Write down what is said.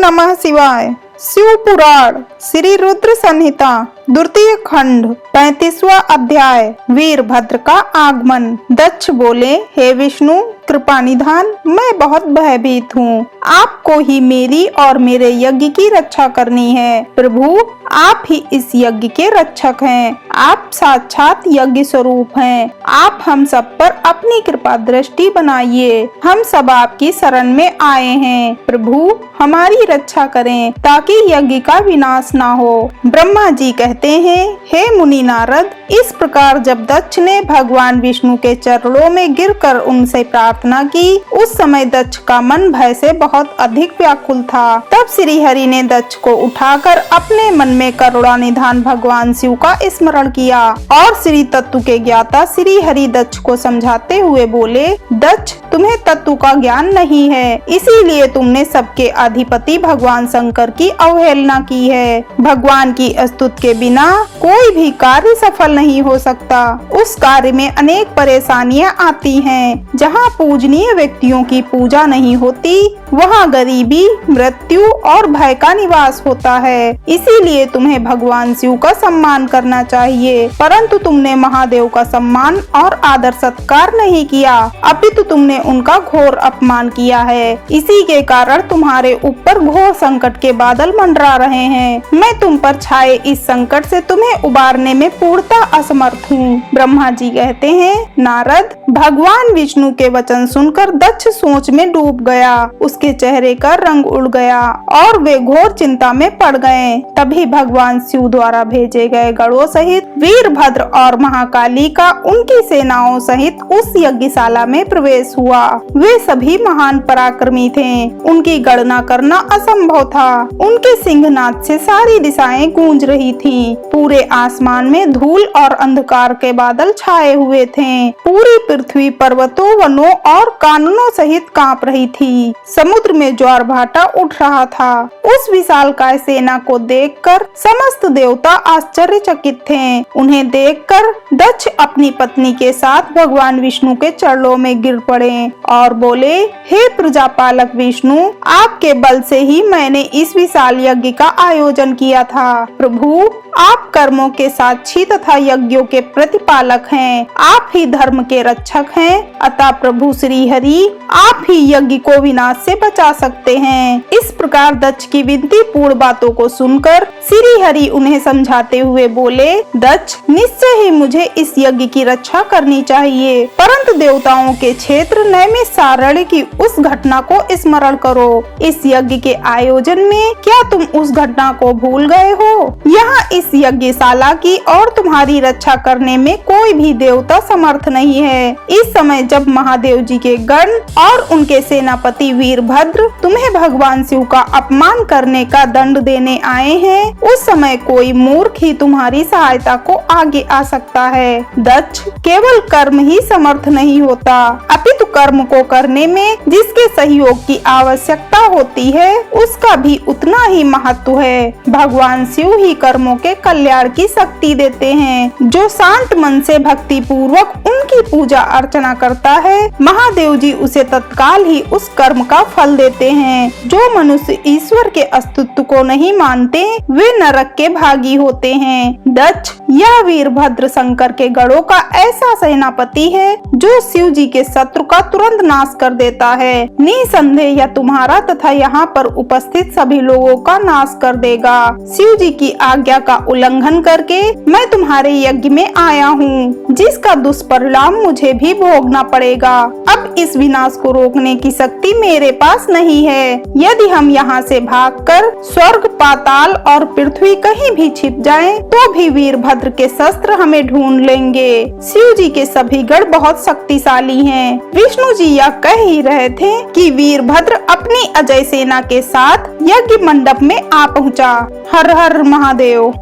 नमः शिवाय। शिव पुराण श्री रुद्र संहिता द्वितीय खंड 35वां अध्याय वीरभद्र का आगमन। दक्ष बोले, हे विष्णु कृपा निधान, मैं बहुत भयभीत हूँ। आपको ही मेरी और मेरे यज्ञ की रक्षा करनी है। प्रभु आप ही इस यज्ञ के रक्षक हैं। आप साक्षात यज्ञ स्वरूप हैं। आप हम सब पर अपनी कृपा दृष्टि बनाइए। हम सब आपकी शरण में आए हैं। प्रभु हमारी रक्षा करें ताकि यज्ञ का विनाश ना हो। ब्रह्मा जी कहते हैं, हे मुनि नारद, इस प्रकार जब दक्ष ने भगवान विष्णु के चरणों में गिरकर उनसे प्रार्थना की, उस समय दक्ष का मन भय से बहुत अधिक व्याकुल था। तब श्री हरि ने दक्ष को उठाकर अपने मन में करुणा निधान भगवान शिव का स्मरण किया और श्री तत्व के ज्ञाता श्री हरि दक्ष को समझाते हुए बोले, दक्ष तुम्हें तत्व का ज्ञान नहीं है, इसीलिए तुमने सबके अधिपति भगवान शंकर की अवहेलना की है। भगवान की स्तुति के बिना कोई भी कार्य सफल नहीं हो सकता। उस कार्य में अनेक परेशानियां आती हैं। जहाँ पूजनीय व्यक्तियों की पूजा नहीं होती, वहाँ गरीबी, मृत्यु और भय का निवास होता है। इसीलिए तुम्हें भगवान शिव का सम्मान करना चाहिए, परंतु तुमने महादेव का सम्मान और आदर सत्कार नहीं किया, अपितु तुमने उनका घोर अपमान किया है। इसी के कारण तुम्हारे ऊपर घोर संकट के बादल मंडरा रहे हैं। मैं तुम पर छाए इस संकट से तुम्हें उबारने में पूर्णतः असमर्थ हूँ। ब्रह्मा जी कहते हैं, नारद भगवान विष्णु के वचन सुनकर दक्ष सोच में डूब गया। उसके चेहरे का रंग उड़ गया और वे घोर चिंता में पड़ गए। तभी भगवान शिव द्वारा भेजे गए गणों सहित वीरभद्र और महाकाली का उनकी सेनाओं सहित उस यज्ञशाला में प्रवेश हुआ। वे सभी महान पराक्रमी थे। उनकी गणना करना असंभव था। उनके सिंहनाद से सारी दिशाएं गूंज रही थीं। पूरे आसमान में धूल और अंधकार के बादल छाए हुए थे। पूरी पृथ्वी पर्वतों, वनों और काननों सहित कांप रही थी। समुद्र में ज्वार भाटा उठ रहा था। उस विशालकाय सेना को देखकर समस्त देवता आश्चर्यचकित थे। उन्हें देखकर दक्ष अपनी पत्नी के साथ भगवान विष्णु के चरणों में गिर पड़े और बोले, हे प्रजापालक विष्णु, आपके बल से ही मैंने इस विशाल यज्ञ का आयोजन किया था। प्रभु आप कर्मों के साक्षी तथा यज्ञों के प्रतिपालक हैं। आप ही धर्म के रक्षक हैं। अतः प्रभु श्री हरि आप ही यज्ञ को विनाश से बचा सकते हैं। इस प्रकार दक्ष की विनती पूर्ण बातों को सुनकर श्री हरि उन्हें समझाते हुए बोले, दक्ष निश्चय ही मुझे इस यज्ञ की रक्षा करनी चाहिए, परंतु देवताओं के क्षेत्र नैमिषारण्य की उस घटना को स्मरण करो। इस यज्ञ के आयोजन में क्या तुम उस घटना को भूल गए हो? यहाँ इस यज्ञशाला की और तुम्हारी रक्षा करने में कोई भी देवता समर्थ नहीं है। इस समय जब महादेव जी के गण और उनके सेनापति वीरभद्र तुम्हें भगवान शिव का अपमान करने का दंड देने आए हैं, उस समय कोई मूर्ख ही तुम्हारी सहायता को आगे आ सकता है। दक्ष केवल कर्म ही समर्थ नहीं होता, अपितु कर्म को करने में जिसके सहयोग की आवश्यकता होती है, उसका भी उतना ही महत्व है। भगवान शिव ही कर्मों के कल्याण की शक्ति देते हैं। जो शांत मन से भक्ति पूर्वक उनकी पूजा अर्चना करता है, महादेव जी उसे तत्काल ही उस कर्म का फल देते हैं। जो मनुष्य ईश्वर के अस्तित्व को नहीं मानते, वे नरक के भागी होते हैं। दक्ष यह वीरभद्र शंकर के गणों का ऐसा सेनापति है जो शिव जी के शत्रु का तुरंत नाश कर देता है। निसंदेह यह तुम्हारा तथा यहाँ पर उपस्थित सभी लोगों का नाश कर देगा। शिव जी की आज्ञा का उल्लंघन करके मैं तुम्हारे यज्ञ में आया हूँ, जिसका दुष्परिणाम मुझे भी भोगना पड़ेगा। अब इस विनाश को रोकने की शक्ति मेरे पास नहीं है। यदि हम यहाँ से भागकर स्वर्ग, पाताल और पृथ्वी कहीं भी छिप जाएं, तो भी वीरभद्र के शस्त्र हमें ढूंढ लेंगे। शिव जी के सभी गण बहुत शक्तिशाली हैं। विष्णु जी यह कह ही रहे थे कि वीरभद्र अपनी अजय सेना के साथ यज्ञ मंडप में आ पहुँचा। हर हर महादेव।